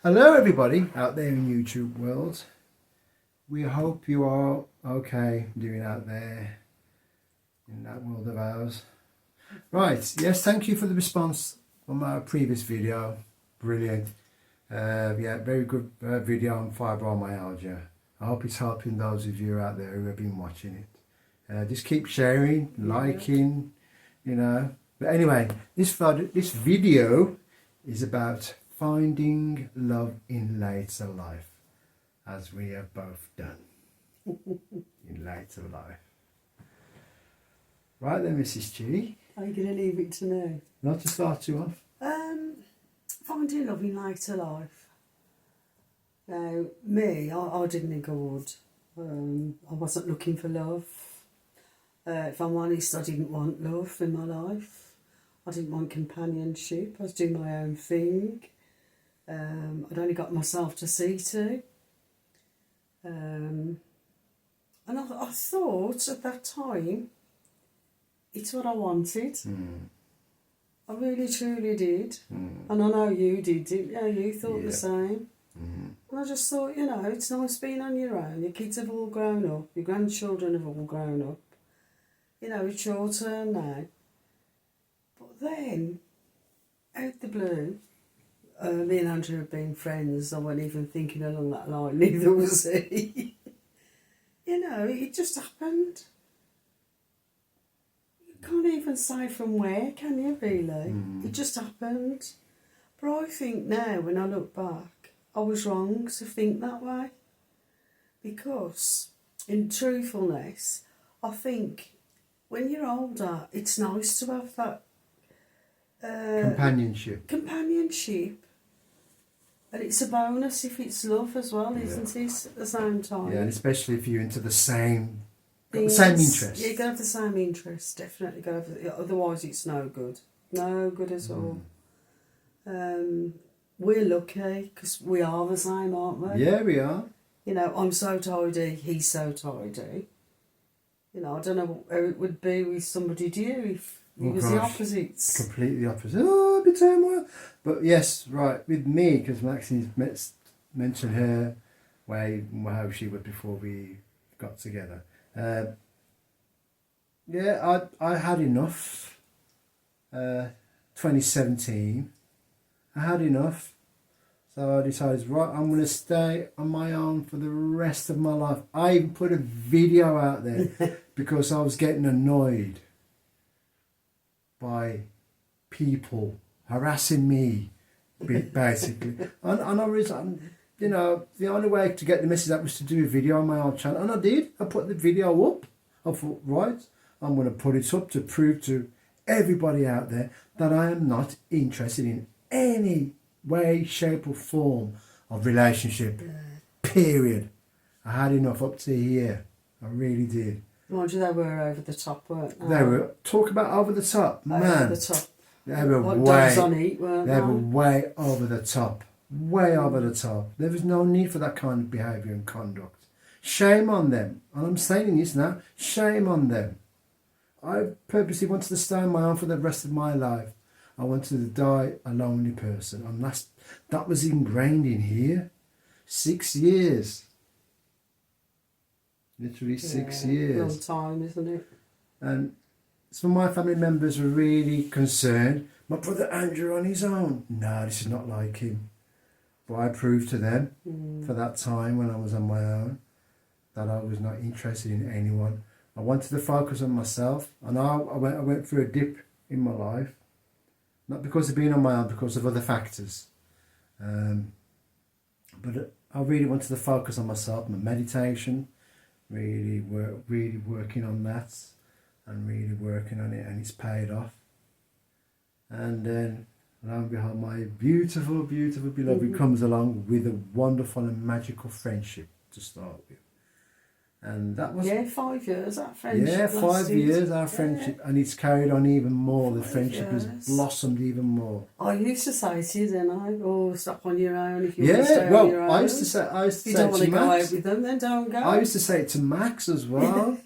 Hello everybody out there in YouTube world. We hope you are okay doing out there in that world of ours. Right, yes, thank you for the response on my previous video. Brilliant. Yeah, very good video on fibromyalgia. I hope it's helping those of you out there who have been watching it. Just keep sharing, liking, you know. But anyway, this video is about finding love in later life, as we have both done in later life. Right then, Mrs. G. Are you going to leave it to me? Not to start you off. Finding love in later life. Now, me, I didn't think I would. I wasn't looking for love. If I'm honest, I didn't want love in my life. I didn't want companionship. I was doing my own thing. I'd only got myself to see to. And I thought at that time, it's what I wanted. I really truly did. And I know you did, didn't you? You thought the same. And I just thought, it's nice being on your own. Your kids have all grown up. Your grandchildren have all grown up. It's your turn now. But then, out the blue, me and Andrew have been friends. I wasn't even thinking along that line, neither was he. It just happened. You can't even say from where, can you, really? It just happened. But I think now, when I look back, I was wrong to think that way. Because, in truthfulness, I think when you're older, it's nice to have that companionship. And it's a bonus if it's love as well, isn't it, at the same time? Yeah, and especially if you're into the same interest. Yeah, you got to have the same interest, definitely. Got to have, otherwise it's no good. No good at all. We're lucky because we are the same, aren't we? Yeah, we are. I'm so tidy, he's so tidy. I don't know how it would be with somebody dear if it was the opposites. Completely opposite. Oh, a bit turmoil. But yes, right, with me, because Maxine mentioned her how she was before we got together. Yeah, I had enough. 2017. I had enough. So I decided, right, I'm going to stay on my own for the rest of my life. I even put a video out there because I was getting annoyed by people harassing me, basically. and I was, the only way to get the message out was to do a video on my own channel. And I did. I put the video up. I thought, right, I'm going to put it up to prove to everybody out there that I am not interested in any way, shape or form of relationship. Period. I had enough up to here. I really did. Mind you, they were over the top, weren't they? They were, talk about over the top, man. Over the top. They were way over the top. Way over the top. There was no need for that kind of behaviour and conduct. Shame on them. And I'm saying this now, shame on them. I purposely wanted to stay on my own for the rest of my life. I wanted to die a lonely person. And that was ingrained in here. 6 years. Literally 6 years. Long time, isn't it? And some of my family members were really concerned. My brother Andrew on his own. No, this is not like him. But I proved to them for that time when I was on my own that I was not interested in anyone. I wanted to focus on myself. And I went through a dip in my life. Not because of being on my own, because of other factors. But I really wanted to focus on myself, my meditation, really working on that and really working on it, and it's paid off. And then, lo and behold, my beautiful, beautiful beloved comes along with a wonderful and magical friendship to start with. And that was 5 years our friendship. Yeah, 5 years our friendship, and it's carried on even more. The friendship has blossomed even more. I used to say to you, then stop on your own if you want to stay on your own. I used to say if you don't want to go out with them, then don't go. I used to say it to Max as well.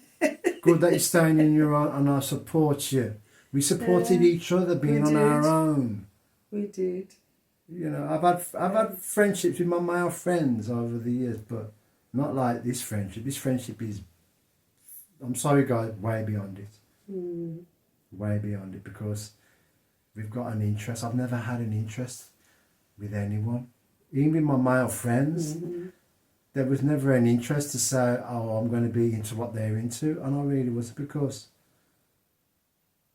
Good that you're staying in your own, and I support you. We supported each other being on our own. We did. you know, I've had friendships with my male friends over the years, but not like this friendship. This friendship is, I'm sorry guys, way beyond it. Way beyond it, because we've got an interest. I've never had an interest with anyone. Even with my male friends, there was never an interest to say, oh, I'm going to be into what they're into. And I really wasn't, because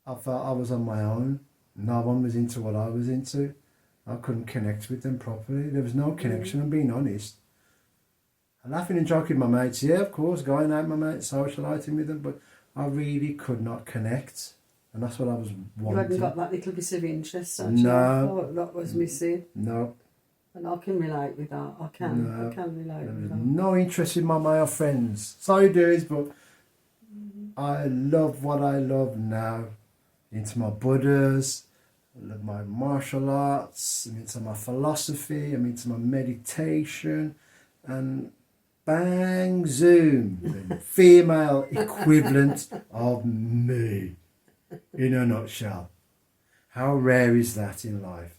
I felt I was on my own. No one was into what I was into. I couldn't connect with them properly. There was no connection, I'm being honest. I'm laughing and joking with my mates, yeah, of course, going out with my mates, socialising with them, but I really could not connect. And that's what I was wanting. You hadn't got that little bit of interest, had you? No. Oh, that was missing. No. And I can relate with that. I can relate There with was that. no interest in my male friends. Sorry, dudes, but I love what I love now. Into my Buddhas, I love my martial arts, I'm into my philosophy, I'm into my meditation, and bang, zoom, the female equivalent of me, in a nutshell. How rare is that in life?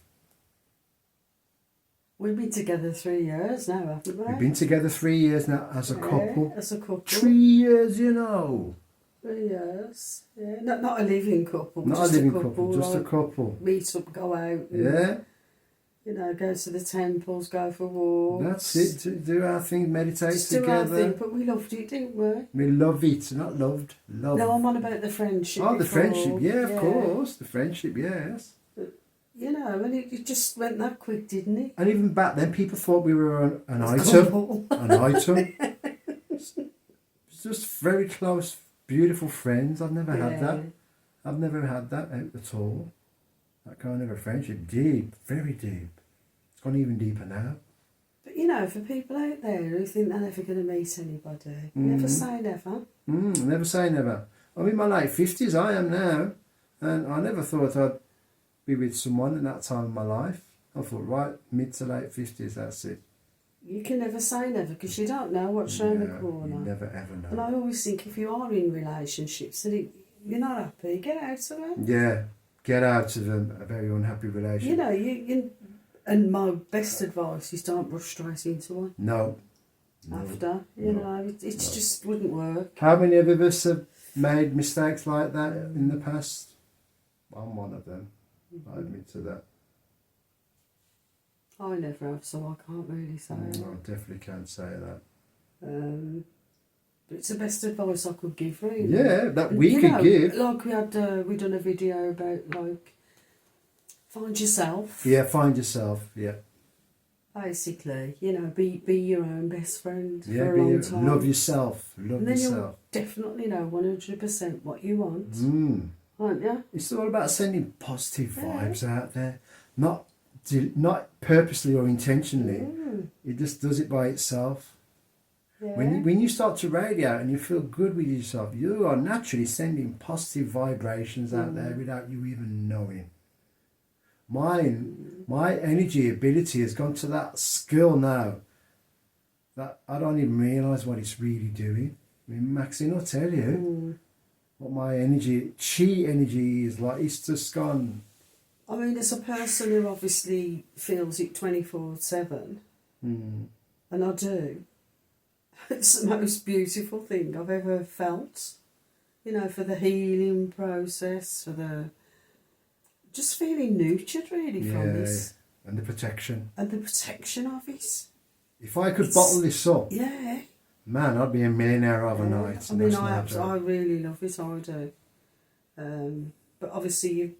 We've been together 3 years now, haven't we? We've been together 3 years now as a couple. As a couple. 3 years, you know. 3 years. Yeah. Not a living couple. Not just a living couple, just a like, couple. Meet up, go out. And, Yeah, you know, go to the temples, go for walks. that's it. To do our thing, meditate Just do together. our thing, but we loved it, didn't we? We love it, not loved. Love. No, I'm on about the friendship. Oh, the before. friendship, yeah, of course. The friendship, yes. You know, and it just went that quick, didn't it? And even back then, people thought we were an It's item. couple. An item. It's just very close, beautiful friends. I've never had that. I've never had that at all. That kind of a friendship. Deep, very deep. It's gone even deeper now. But you know, for people out there who think they're never going to meet anybody, never say never. Never say never. I'm in my late 50s, I am now. And I never thought I'd be with someone at that time of my life. I thought, right, mid to late 50s, that's it. You can never say never because you don't know what's around the You corner. never ever know. And I always think if you are in relationships and you're not happy, get out of them. Yeah, get out of a very unhappy relationship. You know, you and my best advice is don't rush straight into one. No. After, you know, it just wouldn't work. How many of us have made mistakes like that in the past? I'm one of them. I admit to that. I never have, so I can't really say. I definitely can't say that. But it's the best advice I could give, really. Yeah, that we You could know, give. Like we done a video about like find yourself. Yeah, find yourself. Yeah. Basically, you know, be your own best friend Yeah, for a long time. love yourself. Love and then yourself. you'll definitely know 100% what you want, aren't you? It's all about sending positive vibes out there, not purposely or intentionally. It just does it by itself. Yeah. When you start to radiate and you feel good with yourself, you are naturally sending positive vibrations out there without you even knowing. My energy ability has gone to that skill now that I don't even realise what it's really doing. I mean, Maxine, I'll tell you what my energy, chi energy is like. It's just gone. I mean, as a person who obviously feels it 24/7, and I do, it's the most beautiful thing I've ever felt. You know, for the healing process, for the just feeling nurtured really from this. And the protection. And the protection of it. If I could bottle this up, Yeah. man, I'd be a millionaire overnight. I mean, I really love it, I do. But obviously, you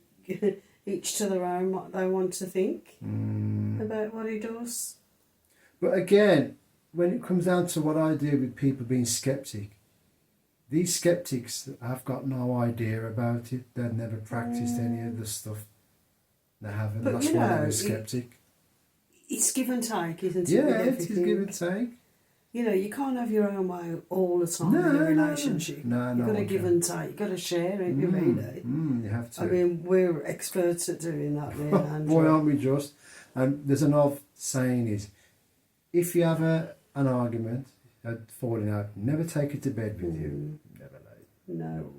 each to their own what they want to think about what he does. But again, when it comes down to what I do with people being skeptic, these skeptics have got no idea about it. They've never practiced any of the stuff. They haven't. But That's you why know, they're a skeptic. It's give and take, isn't it? Yeah, with it is everything? give and take. You know, you can't have your own way all the time No, in a no, relationship. no, You've got to I give can't. and take. You've got to share, ain't you, really? You have to. I mean, we're experts at doing that, me and Andrew. Boy, aren't we just? And there's an old saying is, if you have an argument, a falling out, never take it to bed with you. Never. No.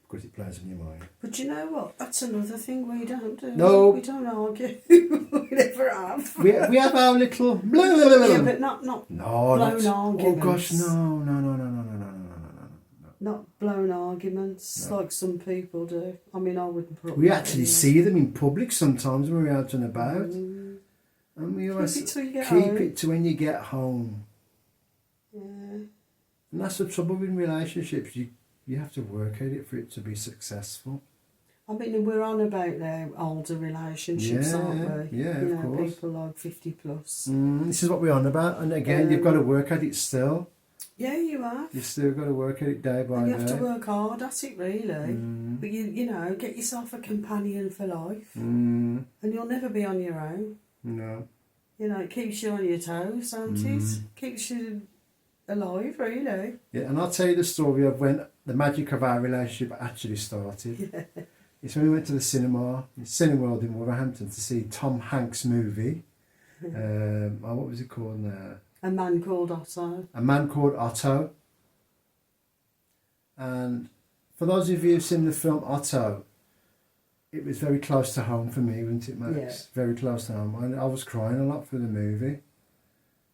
because it plays on your mind. But you know what? That's another thing we don't do. No. We don't argue. We never have. We have our little... Yeah, but not no, blown that's... Oh arguments. gosh, no. Not blown arguments like some people do. I mean, I wouldn't put up We with actually it. see them in public sometimes when we're out and about. And we always Keep it till you get keep home. it to when you get home. Yeah. And that's the trouble with relationships. You have to work at it for it to be successful. I mean, we're on about now older relationships, aren't we? Yeah, you of know, course. people like 50 plus. This is what we're on about. And again, you've got to work at it still. Yeah, you have. You've still got to work at it day by And day. you have to work hard at it, really. But you know, get yourself a companion for life, and you'll never be on your own. No. You know, it keeps you on your toes, don't it? Keeps you alive, really. Yeah, and I'll tell you the story of when the magic of our relationship actually started. Yeah. It's when we went to the cinema in Cineworld in Wolverhampton to see Tom Hanks' movie. What was it called now? A Man Called Otto. A Man Called Otto. And for those of you who've seen the film Otto, it was very close to home for me, wasn't it, Max? Yeah. Very close to home. I was crying a lot for the movie.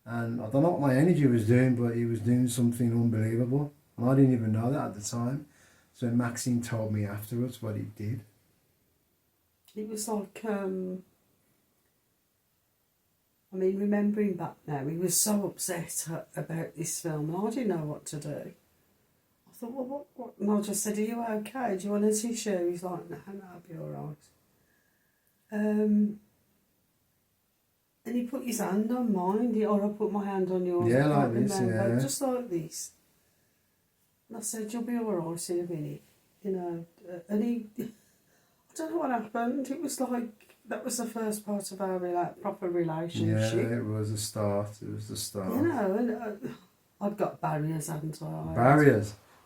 And I don't know what my energy was doing, but it was doing something unbelievable. And I didn't even know that at the time. So Maxine told me afterwards what it did. It was like, I mean, remembering back now, he was so upset about this film, and I didn't know what to do. I thought, well, what? And I just said, are you okay? Do you want a tissue? He's like, no, I'll be all right. And he put his hand on mine, or I put my hand on yours. Yeah, I like can't this, remember, yeah. just like this. And I said, you'll be all right in a minute, you know. And he, I don't know what happened. It was like, that was the first part of our proper relationship. Yeah, it was a start. It was the start. You know, and I'd got barriers, hadn't I?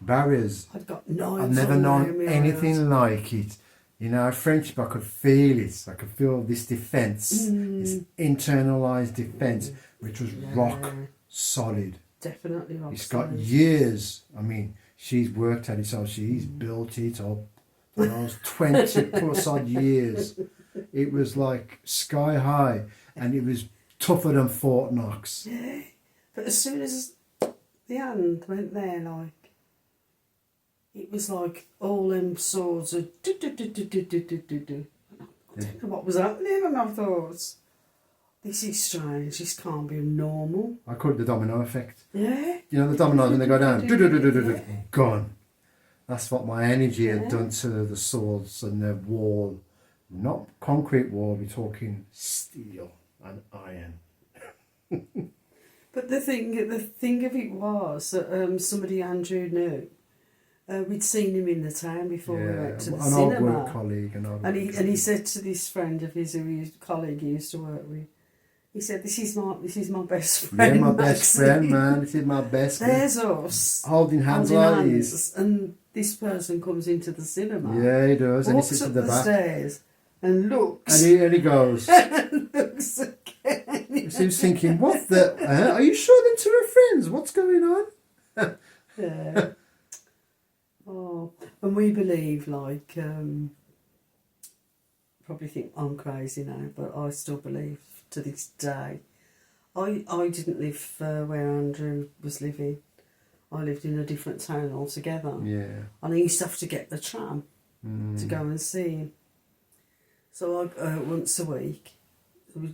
Barriers. I'd got knives. I've never all known around me. anything like it. You know, friendship, I could feel it. I could feel this defence, this internalised defence, which was rock solid. Definitely rock It's got solid. years. I mean, she's worked at it, so she's built it up for those 20 plus odd years. It was like sky high, and it was tougher than Fort Knox. Yeah, but as soon as the hand went there, like, it was like all them swords of do. I don't know what was happening, and I thought, this is strange, this can't be normal. I call it the domino effect. Yeah. You know, the dominoes when they go down, gone. That's what my energy had done to the swords and the wall. Not concrete wall, we're talking steel and iron. But the thing of it was that somebody Andrew knew. We'd seen him in the town before we went to the an cinema. old work colleague. And he said to this friend of his, colleague he used to work with, he said, "This is my best friend." Yeah, my best Maxine. friend, man. This is my best friend. There's us Holding hands like this. and this person comes into the cinema. Yeah, he does. And he Walks sits up at the back. stairs and looks. And he goes. And looks again. So he was thinking, what the... are you sure them two are friends? What's going on? Yeah. Oh, and we believe, like, probably think I'm crazy now, but I still believe to this day. I didn't live where Andrew was living. I lived in a different town altogether. Yeah. And I used to have to get the tram to go and see him. So I once a week,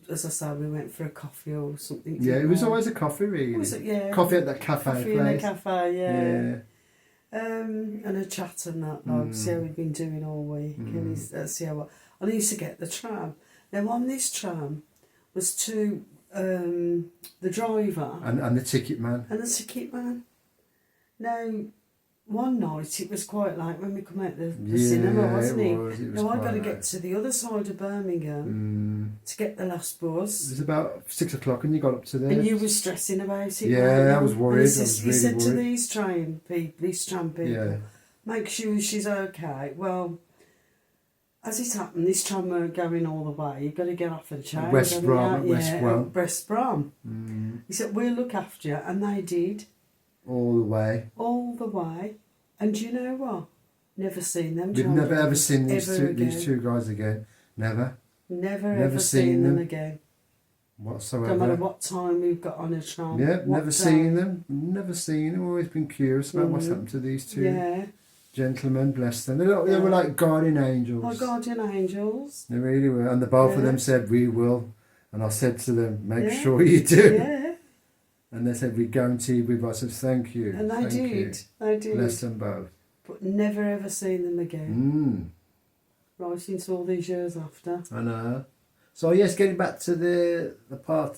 as I say, we went for a coffee or something. Yeah, it was always a coffee, really. Was it? Yeah. Coffee at that cafe Coffee in a place. cafe, yeah. Yeah. And a chat and that, like, see how we'd been doing all week, and see how. And I used to get the tram. Now on this tram was the driver And the ticket man. and the ticket man. Now, one night it was quite late when we come out the cinema, wasn't it? It was Now I got to quite get late. to the other side of Birmingham to get the last It bus. was about 6 o'clock and you got up to there. And you were stressing about it. Yeah, weren't you? I was worried. And I was he really said to worried. these tram people, Yeah. make sure she's okay. Well, as it happened, this tram weren't going all the way. You've got to get off and change. West haven't Brom, you? at West Yeah, Brom. at West Brom. He said, we'll look after you. And they did, All the way. all the way. And do you know what? Never seen them. We've never ever seen these ever these again. two guys again. Never. Never Never ever seen seen them them. again. Whatsoever. No matter what time we've got on a tram. Yeah, what never day. seen them. Never seen them. Always been curious about what's happened to these two Yeah. gentlemen. Bless them. They were like guardian angels. My guardian angels. They really were. And the both of Yeah. them said, "We will." And I said to them, "Make Yeah. sure you do." Yeah. And they said, "We guarantee we will." I said, "Thank you." And they thank you." did. They did. Bless them both. But never ever seen them again. Right into all these years after. I know. So yes, getting back to the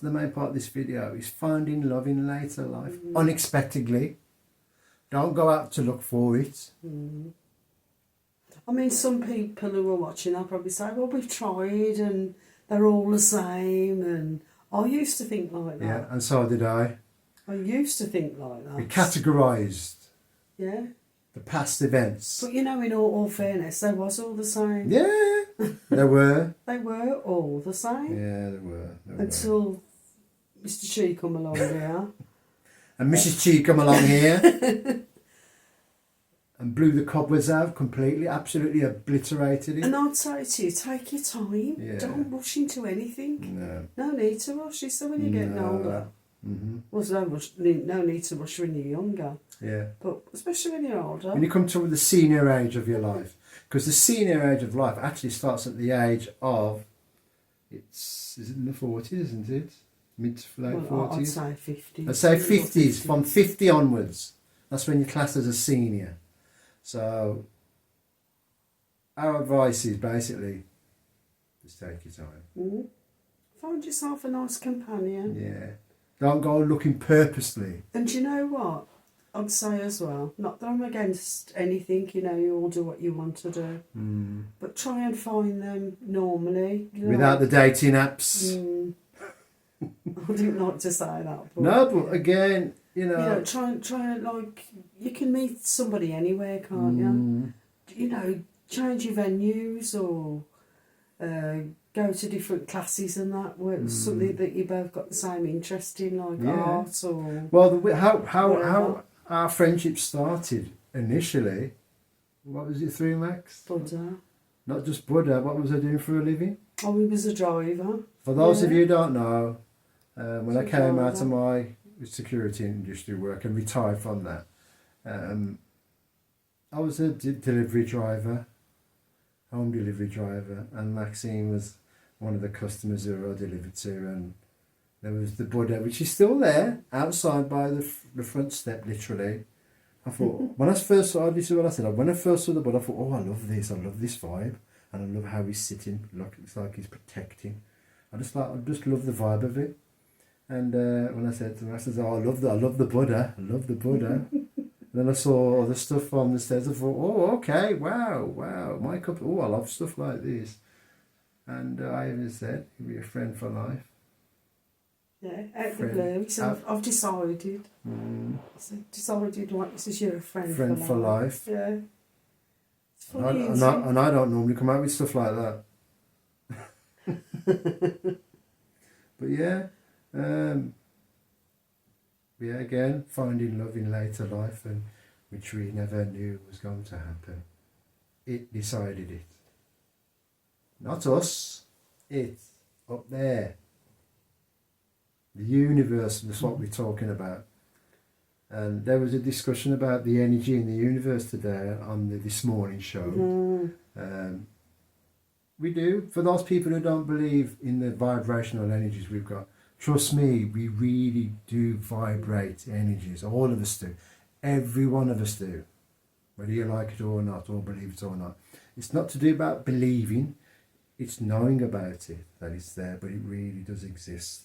main part of this video is finding love in later life unexpectedly. Don't go out to look for it. I mean, some people who are watching, they'll probably say, well, we've tried and they're all the same. And I used to think like that. Yeah, and so did I. I used to think like that. We categorised Yeah. the past events. But you know, in all fairness, they was all the same. Yeah, there were. They were all the same. Yeah, there were. Until Mr. Chi come along here. And Mrs. Chi come along here and blew the cobwebs out completely, absolutely obliterated it. And I'd say to you, take your time. Yeah. Don't rush into anything. No. No need to rush. You see, when you're getting older, well, there's no need to rush when you're younger. Yeah. But especially when you're older. When you come to the senior age of your life, because the senior age of life actually starts at the age of, is it in the 40s, isn't it? Mid to late 40s? I'd say 50. I'd say 50s, from 50 onwards. That's when you're classed as a senior. So, our advice is basically, just take your time. Find yourself a nice companion. Yeah. Don't go looking purposely. And you know what? I'd say as well, not that I'm against anything, you know, you all do what you want to do. But try and find them normally. You know. Without the dating apps. I didn't like to say that. But, No, but again, you know. try and like, you can meet somebody anywhere, can't you? You know, change your venues or go to different classes and that, where something that you both got the same interest in, like art or... Well, how our friendship started initially, what was it through, Max? Buddha. Not just Buddha, what was I doing for a living? Oh, he was a driver. For those of you who don't know, when I So came out driver. of my security industry work and retired from that, I was a delivery driver, home delivery driver, and Maxine was one of the customers who I delivered to, and there was the Buddha, which is still there, outside by the front step, literally. I thought, when I first saw, this is what I said, when I first saw the Buddha, I thought, oh, I love this vibe, and I love how he's sitting, like it's like he's protecting. I just love the vibe of it. And when I said to him, I said, oh, I love the Buddha, Then I saw all the stuff on the stairs, I thought, oh, okay, wow, my cup, oh, I love stuff like this. And I even said, he'll be a friend for life. Yeah, out of the blue. So I've decided. Decided like this is your friend for life. Yeah. It's funny, And I don't normally come out with stuff like that. But yeah, again, finding love in later life, and which we never knew was going to happen. It decided it. Not us, it, up there. The universe is what we're talking about. And there was a discussion about the energy in the universe today on This Morning show. We do. For those people who don't believe in the vibrational energies we've got, trust me, we really do vibrate energies. All of us do. Every one of us do. Whether you like it or not, or believe it or not. It's not to do about believing, it's knowing about it, that it's there, but it really does exist.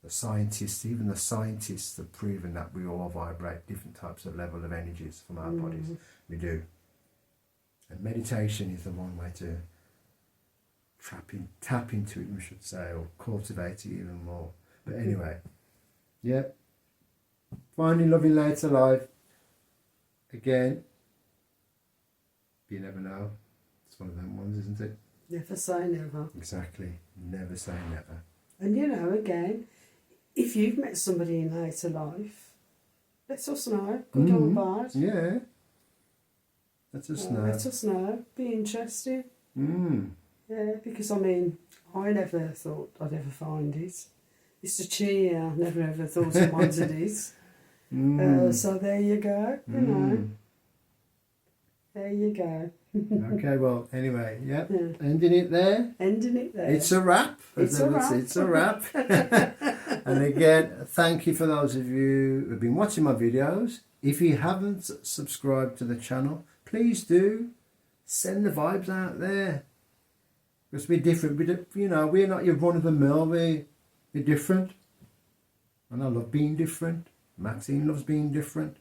Even the scientists have proven that we all vibrate different types of level of energies from our bodies. We do. And meditation is the one way to tap into it, we should say, or cultivate it even more. But anyway, yeah. Finding love in later life. Again, you never know. It's one of them ones, isn't it? Never say never. Exactly. Never say never. And you know, again, if you've met somebody in later life, let us know, good or bad. Yeah. Let us know. Let us know. Be interesting. Yeah, because I mean, I never thought I'd ever find it. Mr. Chi, I never ever thought I wanted it. So there you go, you know. There you go. Okay, well, anyway, yep. Yeah. Ending it there. Ending it there. It's a wrap. It's a wrap. It's a wrap. And again, thank you for those of you who've been watching my videos. If you haven't subscribed to the channel, please do. Send the vibes out there. Because we're different. We're not your run-of-the-mill. We're different. And I love being different. Maxine loves being different.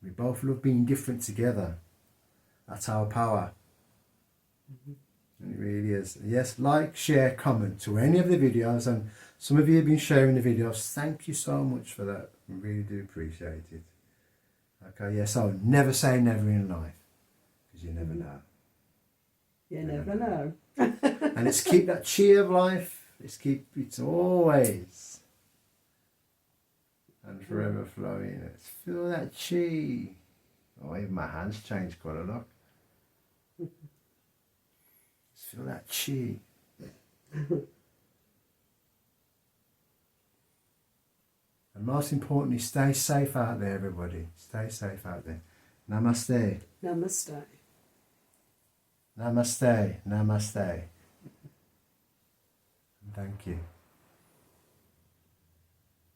We both love being different together. That's our power. It really is. Yes, like, share, comment to any of the videos. And some of you have been sharing the videos. Thank you so much for that. I really do appreciate it. Okay, yes, so never say never in life. Because you never know. You never know. And it's keep that chi of life. It's always and forever flowing. Let's feel that chi. Oh, even my hands changed quite a lot. Let's feel that chi. And most importantly, stay safe out there, everybody. Stay safe out there. Namaste. Namaste. Namaste. Namaste. Thank you.